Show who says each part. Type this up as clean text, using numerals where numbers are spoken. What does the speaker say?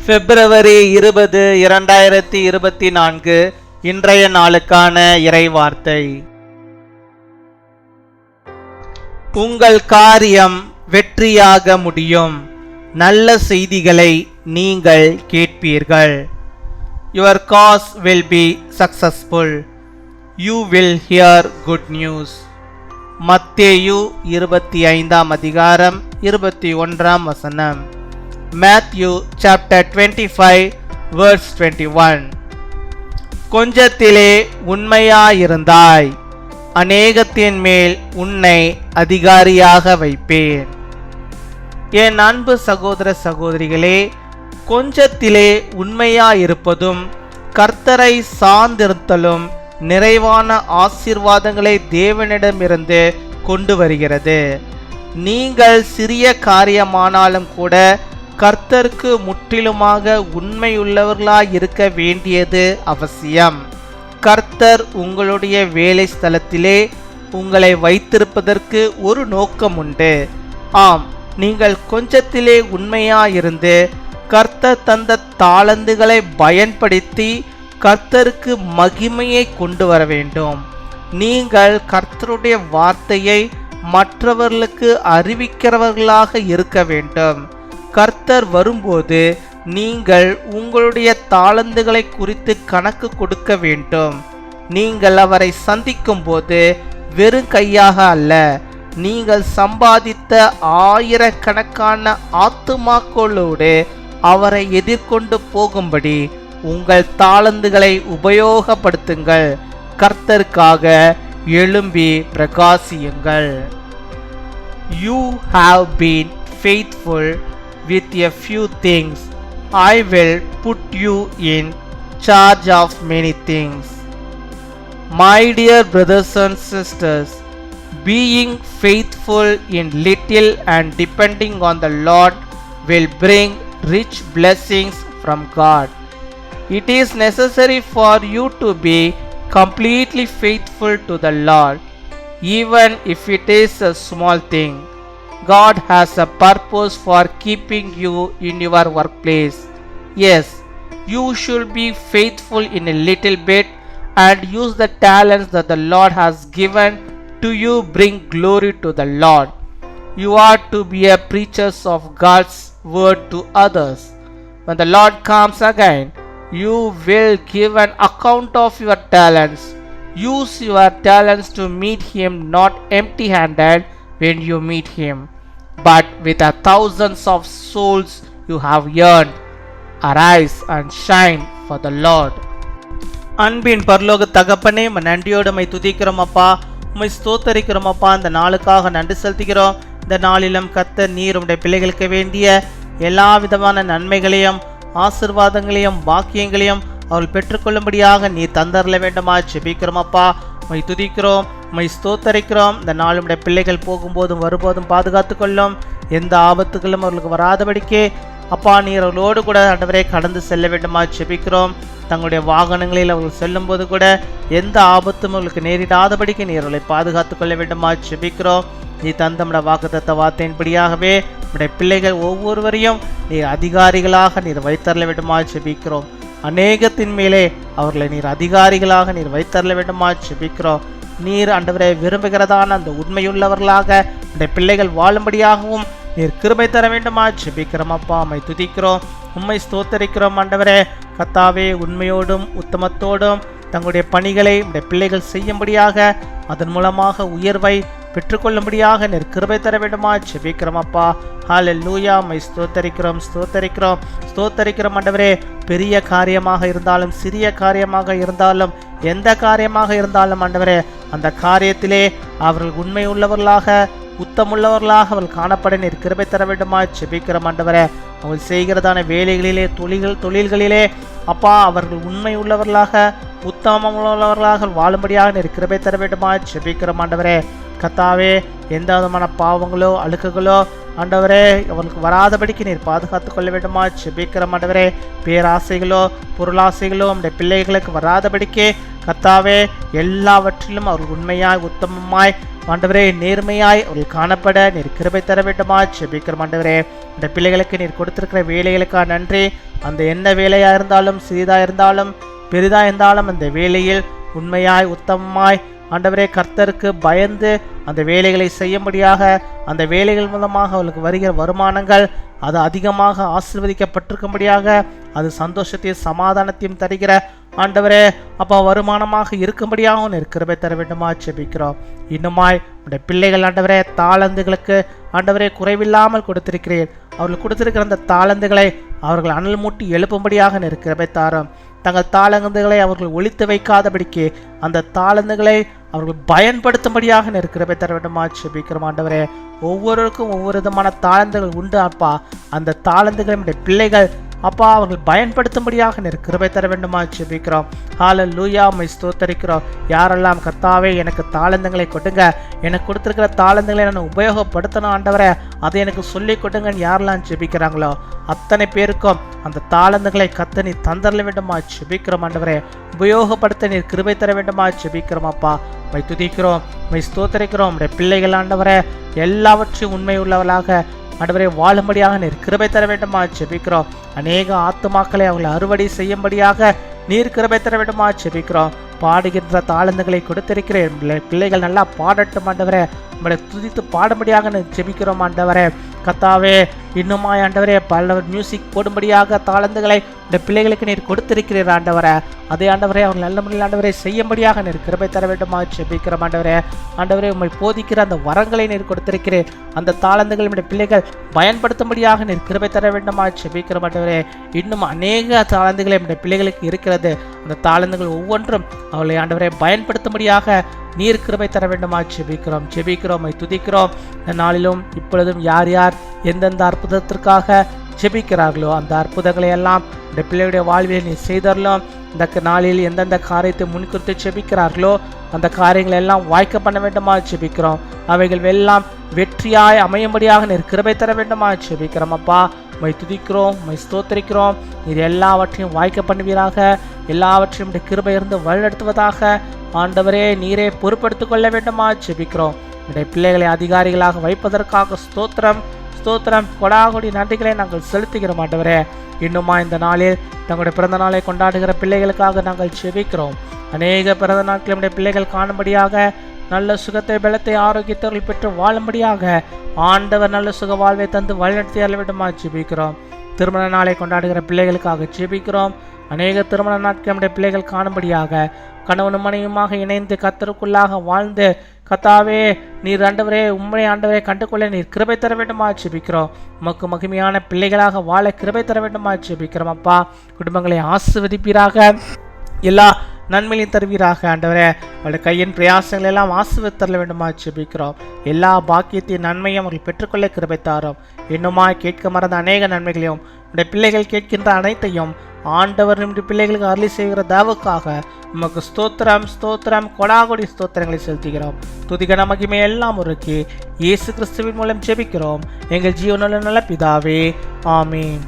Speaker 1: பிப்ரவரி 20, 2024 இன்றைய நாளுக்கான இறைவார்த்தை. உங்கள் காரியம் வெற்றியாக முடியும். நல்ல செய்திகளை நீங்கள் கேட்பீர்கள். Your cause will be successful. You will hear good news. மத்தேயு 25 அதிகாரம் 21 வசனம். Matthew chapter 25 verse 21. கொஞ்சத்திலே உண்மையாயிருந்தாய், அநேகத்தின் மேல் உன்னை அதிகாரியாக வைப்பேன். என் அன்பு சகோதர சகோதரிகளே, கொஞ்சத்திலே உண்மையாயிருப்பதும் கர்த்தரை சார்ந்திருத்தலும் நிறைவான ஆசீர்வாதங்களை தேவனிடமிருந்து கொண்டு வருகிறது. நீங்கள் சிறிய காரியமானாலும் கூட கர்த்தருக்கு முற்றிலுமாக உண்மையுள்ளவர்களாய் இருக்க வேண்டியது அவசியம். கர்த்தர் உங்களுடைய வேலை ஸ்தலத்திலே உங்களை வைத்திருப்பதற்கு ஒரு நோக்கம் உண்டு. ஆம், நீங்கள் கொஞ்சத்திலே உண்மையாயிருந்து கர்த்தர் தந்த தாளந்துகளை பயன்படுத்தி கர்த்தருக்கு மகிமையை கொண்டு வர வேண்டும். நீங்கள் கர்த்தருடைய வார்த்தையை மற்றவர்களுக்கு அறிவிக்கிறவர்களாக இருக்க வேண்டும். கர்த்தர் வரும்போது நீங்கள் உங்களுடைய தாளந்துகளை குறித்து கணக்கு கொடுக்க வேண்டும். நீங்கள் அவரை சந்திக்கும் போது வெறும் கையாக அல்ல, நீங்கள் சம்பாதித்த ஆயிரக்கணக்கான ஆத்துமாக்களோடு அவரை எதிர்கொண்டு போகும்படி உங்கள் தாளந்துகளை உபயோகப்படுத்துங்கள். கர்த்தருக்காக எழும்பி பிரகாசியுங்கள். You have been faithful with a few things. I will put you in charge of many things. My dear brothers and sisters, being faithful in little and depending on the Lord will bring rich blessings from God. It is necessary for you to be completely faithful to the Lord, even if it is a small thing. God has a purpose for keeping you in your workplace. Yes, you should be faithful in a little bit and use the talents that the Lord has given to you. Bring glory to the Lord. You are to be a preachers of God's word to others. When the Lord comes again, you will give an account of your talents. Use your talents to meet him not empty-handed when you meet him, but with a thousands of souls you have earned. Arise and shine for the Lord. அன்பின் பரலோக தகப்பனே, நன்றியோடு உம்மை துதிக்கிறோம் அப்பா, உம்மை ஸ்தோத்தரிக்கிறோம் அப்பா. இந்த நாளுக்காக நன்றி செலுத்துகிறோம். இந்த நாளிலும் கர்த்தர் நீர் உம்முடைய பிள்ளைகளுக்கு வேண்டிய எல்லா விதமான நன்மைகளையும் ஆசீர்வாதங்களையும் பாக்கியங்களையும் அவர்கள் பெற்றுக்கொள்ளும்படியாக நீர் தந்தரல வேண்டுமா ஜெபிக்கிறோம் அப்பா. உம்மை துதிக்கிறோம், உம்மை ஸ்தோத்தரிக்கிறோம். இந்த நாள் உம்முடைய பிள்ளைகள் போகும்போதும் வரும்போதும் பாதுகாத்து கொள்ளும். எந்த ஆபத்துகளும் அவர்களுக்கு வராதபடிக்கே அப்பா நீர் அவர்களோடு கூட ஆண்டவரே கடந்து செல்ல வேண்டுமா ஜெபிக்கிறோம். தங்களுடைய வாகனங்களில் அவர்கள் செல்லும் போது கூட எந்த ஆபத்தும் அவர்களுக்கு நேரிடாதபடிக்கு நீர் அவர்களை பாதுகாத்து கொள்ள வேண்டுமா ஜெபிக்கிறோம். நீ தந்தமிட வாக்குத்தத்த வார்த்தையின்படியாகவே நம்முடைய பிள்ளைகள் ஒவ்வொருவரையும் நீர் அதிகாரிகளாக நீர் வைத்தரல வேண்டுமா ஜெபிக்கிறோம். அநேகத்தின் மேலே அவர்களை நீர் அதிகாரிகளாக நீர் வைத்தரல வேண்டுமா ஜெபிக்கிறோம். நீர் ஆண்டவரை விரும்புகிறதான அந்த உண்மையுள்ளவர்களாக நம்முடைய பிள்ளைகள் வாழும்படியாகவும் நீர் கிருபை தர வேண்டுமா ஜெபிக்கிறோம் அப்பா. உம்மை துதிக்கிறோம், உம்மை ஸ்தோத்தரிக்கிறோம் ஆண்டவரே. கர்த்தாவே, உண்மையோடும் உத்தமத்தோடும் தங்களுடைய பணிகளை நம்முடைய பிள்ளைகள் செய்யும்படியாக அதன் மூலமாக உயர்வை பெற்றுக்கொள்ளும்படியாக நீர் கிருபை தர வேண்டுமா ஜெபிக்கிறோம் அப்பா. ஹல்லேலூயா. உம்மை ஸ்தோத்தரிக்கிறோம் ஸ்தோத்தரிக்கிறோம் ஸ்தோத்தரிக்கிறோம் ஆண்டவரே. பெரிய காரியமாக இருந்தாலும் சிறிய காரியமாக இருந்தாலும் எந்த காரியமாக இருந்தாலும் ஆண்டவரே, அந்த காரியத்திலே அவர்கள் உண்மை உள்ளவர்களாக உத்தமுள்ளவர்களாக அவர்கள் காணப்பட நீர் கிருபை தர வேண்டுமா ஜெபிக்கிறோம் ஆண்டவரே. அவர்கள் செய்கிறதான வேலைகளிலே தொழில்களிலே அப்பா அவர்கள் உண்மை உள்ளவர்களாக உத்தமமுள்ளவர்களாக வாழும்படியாக நீர் கிருபை தர வேண்டுமா ஜெபிக்கிறோம் ஆண்டவரே. கர்த்தாவே, எந்த விதமான பாவங்களோ அழுக்குகளோ ஆண்டவரே அவர்களுக்கு வராதபடிக்கு நீர் பாதுகாத்து கொள்ள வேண்டுமா ஜெபிக்கிறோம் ஆண்டவரே. பேராசைகளோ பொருளாசைகளோ நம்முடைய பிள்ளைகளுக்கு வராதபடிக்கே கர்த்தாவே எல்லாவற்றிலும் அவர்கள் உண்மையாய் உத்தமமாய் ஆண்டவரே நேர்மையாய் அவர்கள் காணப்பட நீர் கிருபை தர வேண்டுமா ஜெபிக்கிறோம் ஆண்டவரே. இந்த பிள்ளைகளுக்கு நீர் கொடுத்திருக்கிற வேலைகளுக்காக நன்றி. அந்த என்ன வேலையா இருந்தாலும் சிறிதா இருந்தாலும் பெரிதா இருந்தாலும் அந்த வேலையில் உண்மையாய் உத்தமமாய் ஆண்டவரே கர்த்தருக்கு பயந்து அந்த வேலைகளை செய்யும்படியாக அந்த வேலைகள் மூலமாக அவளுக்கு வருகிற வருமானங்கள் அது அதிகமாக ஆசீர்வதிக்கப்பட்டிருக்கும்படியாக அது சந்தோஷத்தையும் சமாதானத்தையும் தருகிற ஆண்டவரே அப்பா வருமானமாக இருக்கும்படியாக நீர் கிருபை தர வேண்டுமா ஜெபிக்கிறோம். இன்னுமாய் உடைய பிள்ளைகள் ஆண்டவரே தாளந்துகளுக்கு ஆண்டவரே குறைவில்லாமல் கொடுத்திருக்கிறேன். அவர்கள் கொடுத்திருக்கிற அந்த தாளந்துகளை அவர்கள் அனல் மூட்டி எழுப்பும்படியாக நீர் கிருபை தாரும். தங்கள் தாளந்துகளை அவர்கள் ஒழித்து வைக்காதபடிக்கு அந்த தாளந்துகளை அவர்கள் பயன்படுத்தும்படியாக நீர் கிருபை தர வேண்டுமா ஜெபிக்கிறோம் ஆண்டவரே. ஒவ்வொருவருக்கும் ஒவ்வொரு விதமான தாளந்துகள் உண்டு அப்பா. அந்த தாளந்துகளை பிள்ளைகள் அப்பா அவர்கள் பயன்படுத்தும்படியாக நீர் கிருபை தர வேண்டுமா ஜெபிக்கிறோம். ஹல்லேலூயா உம்மை ஸ்தோத்தரிக்கிறோம். யாரெல்லாம் கர்த்தாவே எனக்கு தாளந்துகளை கொடுங்க, எனக்கு கொடுத்திருக்கிற தாளந்துகளை நான் உபயோகப்படுத்தணும் ஆண்டவரே, அதை எனக்கு சொல்லி கொடுங்கன்னு யாரெல்லாம் ஜெபிக்கிறாங்களோ அத்தனை பேருக்கும் அந்த தாளந்துகளை கர்த்தர் நீர் தந்தரல வேண்டுமா ஜெபிக்கிறோம் ஆண்டவரே. உபயோகப்படுத்த நீர் கிருபை தர வேண்டுமா ஜெபிக்கிறோம் அப்பா. உம்மை துதிக்கிறோம், உம்மை ஸ்தோத்தரிக்கிறோம். உம்முடைய பிள்ளைகள் ஆண்டவரே எல்லாவற்றையும் உண்மை உள்ளவர்களாக ஆண்டவரே வாழும்படியாக நீர் கிருபை தர வேண்டுமா ஜெபிக்கிறோம். அநேக ஆத்துமாக்களை அவர்களை அறுவடை செய்யும்படியாக நீர் கிருபை தர வேண்டுமா ஜெபிக்கிறோம். பாடுகின்ற தாளந்துகளை கொடுத்திருக்கிறேன். பிள்ளைகள் நல்லா பாடட்டும் ஆண்டவரே. உங்களை துதித்து பாடும்படியாக ஜெபிக்கிறோம் ஆண்டவரே. கர்த்தாவே இன்னுமாய் ஆண்டவரே பல மியூசிக் போடும்படியாக தாளந்துகளை இந்த பிள்ளைகளுக்கு நீர் கொடுத்திருக்கிறீர் ஆண்டவரே. அதே ஆண்டவரே அவர்கள் நல்ல முறையில் ஆண்டவரை செய்யும்படியாக நீர் கிருபை தர வேண்டுமா ஜெபிக்கிறோம் ஆண்டவரே. ஆண்டவரே உம்மை போதிக்கிற அந்த வரங்களை நீர் கொடுத்திருக்கிறேன். அந்த தாளந்துகள் நம்முடைய பிள்ளைகள் பயன்படுத்தும்படியாக நீர் கிருபை தர வேண்டுமா ஜெபிக்கிறோம் ஆண்டவரே. இன்னும் அநேக தாளந்துகளை நம்முடைய பிள்ளைகளுக்கு இருக்கிறது. அந்த தாளந்துகள் ஒவ்வொன்றும் அவர்களை ஆண்டவரை பயன்படுத்தும்படியாக நீர் கிருபை தர வேண்டுமா ஜெபிக்கிறோம். ஜெபிக்கிறோம், துதிக்கிறோம். இந்த நாளிலும் இப்பொழுதும் யார் யார் எந்தெந்த அற்புதத்திற்காக ஜெபிக்கிறார்களோ அந்த அற்புதங்களை எல்லாம் இந்த பிள்ளையுடைய வாழ்வில் நீ செய்தரலாம். இந்த நாளில் எந்தெந்த காரியத்தை முன்குறித்து ஜெபிக்கிறார்களோ அந்த காரியங்களை எல்லாம் வாய்க்க பண்ண வேண்டுமா ஜெபிக்கிறோம். அவைகள் எல்லாம் வெற்றியாய் அமையும்படியாக நீர் கிருபை தர வேண்டுமா ஜெபிக்கிறோம் அப்பா. உம்மை துதிக்கிறோம், உம்மை ஸ்தோத்திரிக்கிறோம். நீர் எல்லாவற்றையும் வாய்க்க பண்ணுவீராக. எல்லாவற்றையும் கிருபை இருந்து வழிநடத்துவதாக ஆண்டவரே நீரே பொறுப்படுத்திக் கொள்ள வேண்டுமா ஜெபிக்கிறோம். என்னுடைய பிள்ளைகளை அதிகாரிகளாக வைப்பதற்காக ஸ்தோத்திரம் ஸ்தோத்திரம் கொடாகொடி நன்றிகளை நாங்கள் செலுத்துகிறோம் ஆண்டவரே. இன்னுமா இந்த நாளில் தங்களுடைய பிறந்த நாளை கொண்டாடுகிற பிள்ளைகளுக்காக நாங்கள் ஜெபிக்கிறோம். அநேக பிறந்த நாட்கள் நம்முடைய பிள்ளைகள் காணும்படியாக நல்ல சுகத்தை பலத்தை ஆரோக்கியத்தை பெற்று வாழும்படியாக ஆண்டவர் நல்ல சுக வாழ்வை தந்து வழிநடத்தி அருள வேண்டுமா ஜெபிக்கிறோம். திருமண நாளை கொண்டாடுகிற பிள்ளைகளுக்காக ஜெபிக்கிறோம். அநேக திருமண நாட்கள் நம்முடைய பிள்ளைகள் காணும்படியாக கணவனும் மனைவியுமாக இணைந்து கர்த்தருக்குள்ளாக வாழ்ந்து கர்த்தாவே நீர் ஆண்டவரே உம்மை ஆண்டவரை கண்டுகொள்ள நீர் கிருபை தர வேண்டுமா ஜெபிக்கிறோம். உமக்கு மகிமையான பிள்ளைகளாக வாழ கிருபை தர வேண்டுமா ஜெபிக்கிறோம் அப்பா. குடும்பங்களை ஆசீர்வதிப்பீராக, எல்லா நன்மையிலையும் தருவீராக ஆண்டவரே. அவருடைய கையின் பிரயாசங்கள் எல்லாம் ஆசீர்வதித்தர வேண்டுமா ஜெபிக்கிறோம். எல்லா பாக்கியத்தின் நன்மையும் அவர்கள் பெற்றுக்கொள்ள கிருபை தாரும். இன்னுமாய் கேட்க மறந்த அநேக நன்மைகளையும் உடைய பிள்ளைகள் கேட்கின்ற அனைத்தையும் ஆண்டவர் நம்முடைய பிள்ளைகளுக்கு அருளி செய்கிற தாவுக்காக உமக்கு ஸ்தோத்திரம் ஸ்தோத்திரம் கொடாகொடி ஸ்தோத்திரங்களை செலுத்துகிறோம். துதிகன மகிமை எல்லாம் ஒருக்கி இயேசு கிறிஸ்துவின் மூலம் ஜெபிக்கிறோம் எங்கள் ஜீவனுள்ள நல்ல பிதாவே, ஆமீன்.